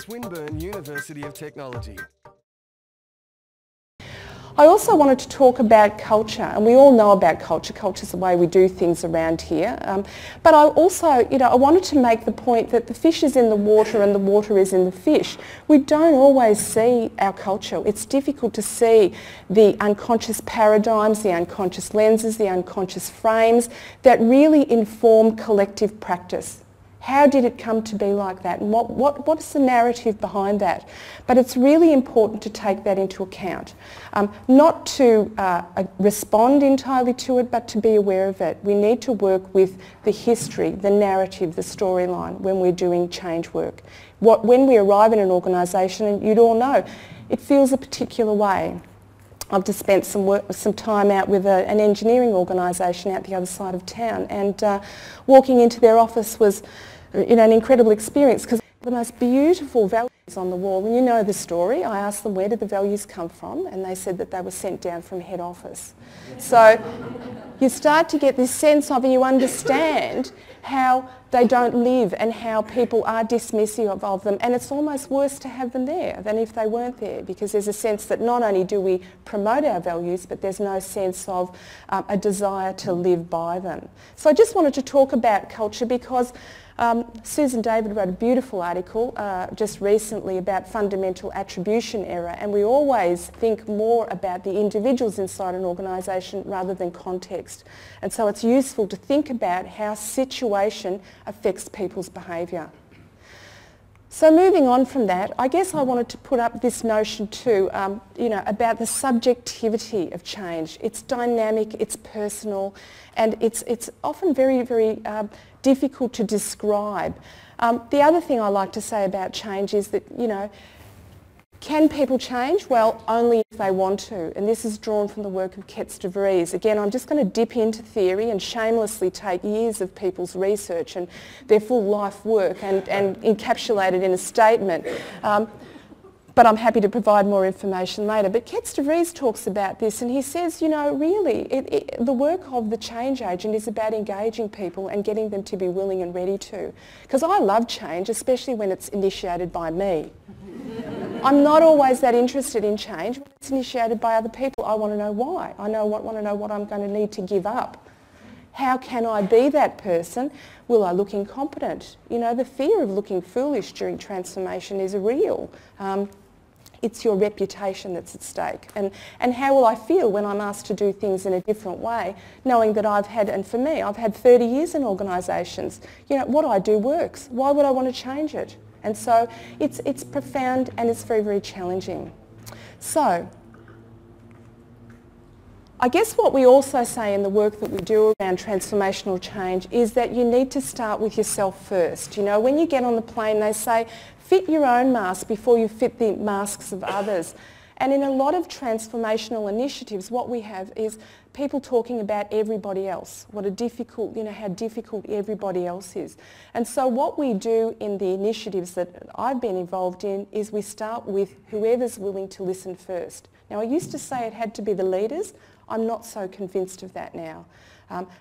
Swinburne University of Technology. I also wanted to talk about culture, and we all know about culture. Culture is the way we do things around here. But I also, I wanted to make the point that the fish is in the water and the water is in the fish. We don't always see our culture. It's difficult to see the unconscious paradigms, the unconscious lenses, the unconscious frames that really inform collective practice. How did it come to be like that, and what is the narrative behind that? But it's really important to take that into account. Not to respond entirely to it, but to be aware of it. We need to work with the history, the narrative, the storyline when we're doing change work. When we arrive in an organisation, and you'd all know, it feels a particular way. I've just spent some time out with an engineering organisation out the other side of town, and walking into their office was an incredible experience, because the most beautiful values on the wall, and you know the story. I asked them, where did the values come from, and they said that they were sent down from head office. So you start to get this sense of, and you understand how they don't live and how people are dismissive of them, and it's almost worse to have them there than if they weren't there, because there's a sense that not only do we promote our values, but there's no sense of a desire to live by them. So I just wanted to talk about culture because Susan David wrote a beautiful article just recently about fundamental attribution error, and we always think more about the individuals inside an organisation rather than context. And so it's useful to think about how situation affects people's behaviour. So moving on from that, I guess I wanted to put up this notion too, about the subjectivity of change. It's dynamic, it's personal, and it's often very, very difficult to describe. The other thing I like to say about change is that, can people change? Well, only if they want to. And this is drawn from the work of Kettes de Vries. Again, I'm just going to dip into theory and shamelessly take years of people's research and their full life work and encapsulate it in a statement. But I'm happy to provide more information later. But Kettes de Vries talks about this, and he says, really, the work of the change agent is about engaging people and getting them to be willing and ready to. Because I love change, especially when it's initiated by me. I'm not always that interested in change. When it's initiated by other people, I want to know why. I want to know what I'm going to need to give up. How can I be that person? Will I look incompetent? The fear of looking foolish during transformation is real. It's your reputation that's at stake. And how will I feel when I'm asked to do things in a different way, knowing that I've had 30 years in organisations. What I do works. Why would I want to change it? And so it's profound and it's very, very challenging. So I guess what we also say in the work that we do around transformational change is that you need to start with yourself first. When you get on the plane, they say, fit your own mask before you fit the masks of others. And in a lot of transformational initiatives, what we have is people talking about everybody else, how difficult everybody else is. And so what we do in the initiatives that I've been involved in is we start with whoever's willing to listen first. Now, I used to say it had to be the leaders. I'm not so convinced of that now.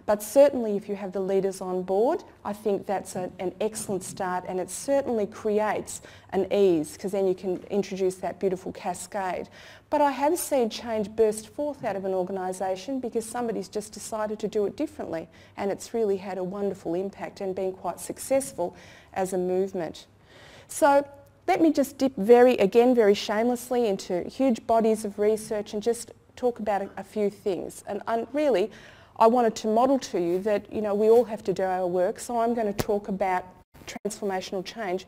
But certainly if you have the leaders on board, I think that's an excellent start, and it certainly creates an ease, because then you can introduce that beautiful cascade. But I have seen change burst forth out of an organisation because somebody's just decided to do it differently, and it's really had a wonderful impact and been quite successful as a movement. So let me just dip very shamelessly into huge bodies of research and just talk about a few things. And really, I wanted to model to you that we all have to do our work, so I'm going to talk about transformational change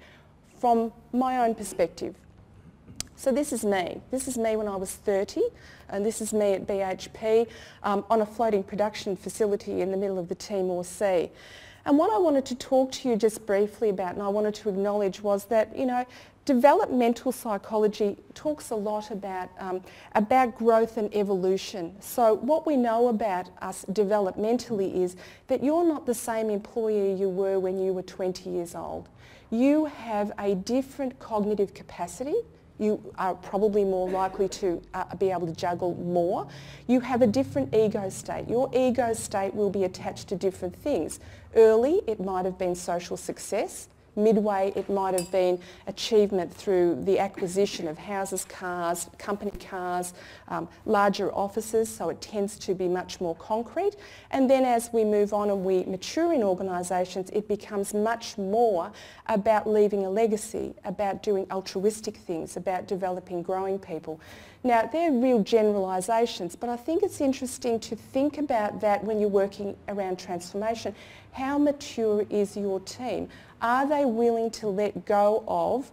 from my own perspective. So this is me. This is me when I was 30, and this is me at BHP on a floating production facility in the middle of the Timor Sea. And what I wanted to talk to you just briefly about, and I wanted to acknowledge, was that developmental psychology talks a lot about growth and evolution. So what we know about us developmentally is that you're not the same employee you were when you were 20 years old. You have a different cognitive capacity. You are probably more likely to be able to juggle more. You have a different ego state. Your ego state will be attached to different things. Early, it might have been social success. Midway, it might have been achievement through the acquisition of houses, cars, company cars, larger offices, so it tends to be much more concrete. And then as we move on and we mature in organisations, it becomes much more about leaving a legacy, about doing altruistic things, about developing, growing people. Now, they're real generalisations, but I think it's interesting to think about that when you're working around transformation. How mature is your team? Are they willing to let go of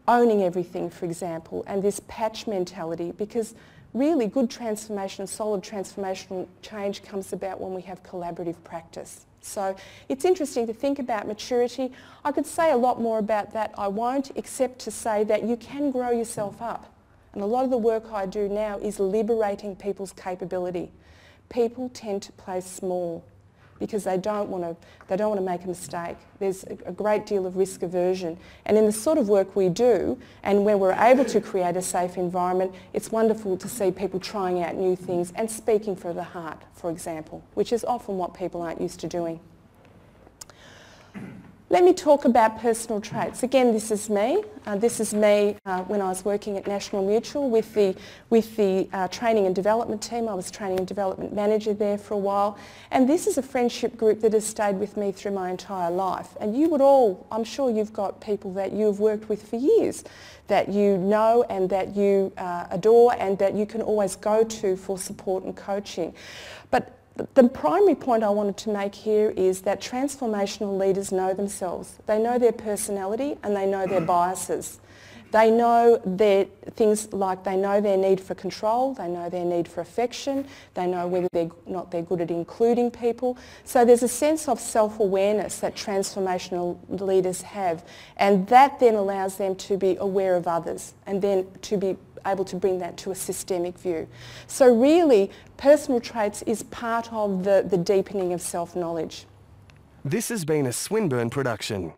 owning everything, for example, and this patch mentality? Because really good transformation, solid transformational change comes about when we have collaborative practice. So it's interesting to think about maturity. I could say a lot more about that. I won't, except to say that you can grow yourself up. And a lot of the work I do now is liberating people's capability. People tend to play small because they don't want to make a mistake. There's a great deal of risk aversion. And in the sort of work we do, and when we're able to create a safe environment, it's wonderful to see people trying out new things and speaking from the heart, for example, which is often what people aren't used to doing. Let me talk about personal traits. Again, this is me. When I was working at National Mutual with the training and development team. I was training and development manager there for a while. And this is a friendship group that has stayed with me through my entire life. And you would all, I'm sure you've got people that you've worked with for years, that you know and that you adore and that you can always go to for support and coaching. But the primary point I wanted to make here is that transformational leaders know themselves. They know their personality and they know their biases. They know their things like they know their need for control, they know their need for affection, they know whether they're good at including people. So there's a sense of self-awareness that transformational leaders have, and that then allows them to be aware of others and then to be able to bring that to a systemic view. So really, personal traits is part of the deepening of self-knowledge. This has been a Swinburne production.